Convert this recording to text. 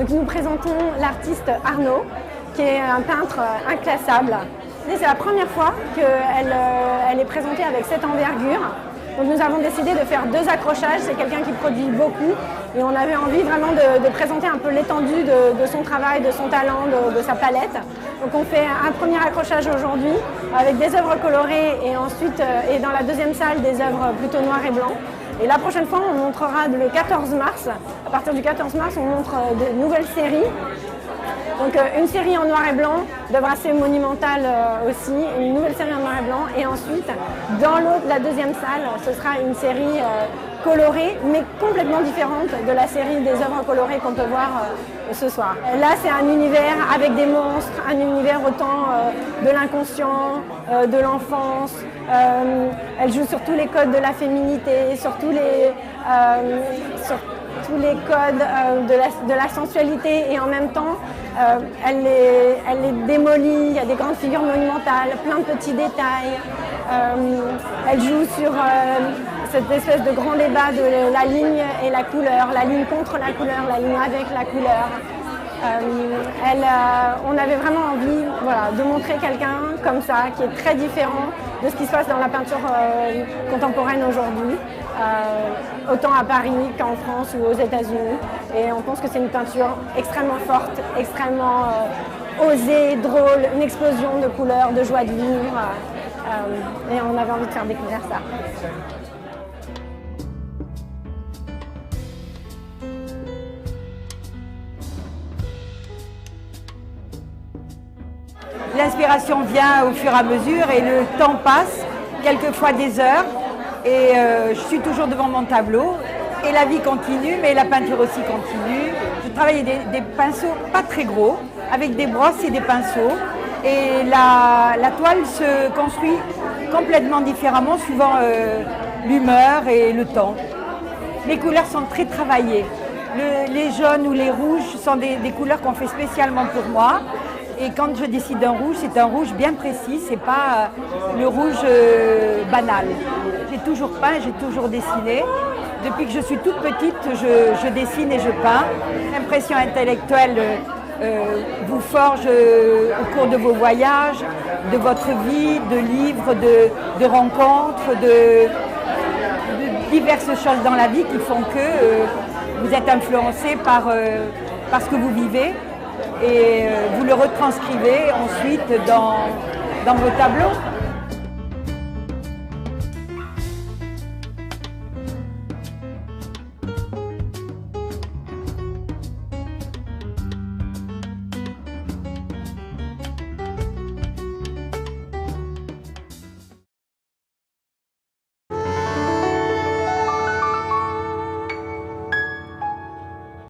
Donc nous présentons l'artiste Arnaud, qui est un peintre inclassable. C'est la première fois qu'elle est présentée avec cette envergure. Donc nous avons décidé de faire 2 accrochages, c'est quelqu'un qui produit beaucoup et on avait envie vraiment de présenter un peu l'étendue de son travail, de son talent, de sa palette. Donc on fait un premier accrochage aujourd'hui avec des œuvres colorées et ensuite, et dans la deuxième salle, des œuvres plutôt noires et blancs. Et la prochaine fois, on montrera le 14 mars. À partir du 14 mars, on montre de nouvelles séries. Donc une série en noir et blanc, d'œuvres assez monumentales aussi, une nouvelle série en noir et blanc. Et ensuite, dans la deuxième salle, ce sera une série colorée, mais complètement différente de la série des œuvres colorées qu'on peut voir ce soir. Là, c'est un univers avec des monstres, un univers autant de l'inconscient, de l'enfance. Elle joue sur tous les codes de la féminité, sur tous les codes de la sensualité et en même temps elle les démolit, il y a des grandes figures monumentales, plein de petits détails. Elle joue sur cette espèce de grand débat de la ligne et la couleur, la ligne contre la couleur, la ligne avec la couleur. On avait vraiment envie de montrer quelqu'un comme ça, qui est très différent de ce qui se passe dans la peinture contemporaine aujourd'hui, autant à Paris qu'en France ou aux États-Unis. Et on pense que c'est une peinture extrêmement forte, extrêmement osée, drôle, une explosion de couleurs, de joie de vivre. Et on avait envie de faire découvrir ça. L'inspiration vient au fur et à mesure et le temps passe, quelquefois des heures, et je suis toujours devant mon tableau. Et la vie continue, mais la peinture aussi continue. Je travaille des pinceaux pas très gros, avec des brosses et des pinceaux. Et la toile se construit complètement différemment suivant l'humeur et le temps. Les couleurs sont très travaillées. Les jaunes ou les rouges sont des couleurs qu'on fait spécialement pour moi. Et quand je décide d'un rouge, c'est un rouge bien précis, c'est pas le rouge banal. J'ai toujours peint, j'ai toujours dessiné. Depuis que je suis toute petite, je dessine et je peins. L'impression intellectuelle vous forge au cours de vos voyages, de votre vie, de livres, de rencontres, de diverses choses dans la vie qui font que vous êtes influencé par ce que vous vivez. Et vous le retranscrivez ensuite dans vos tableaux.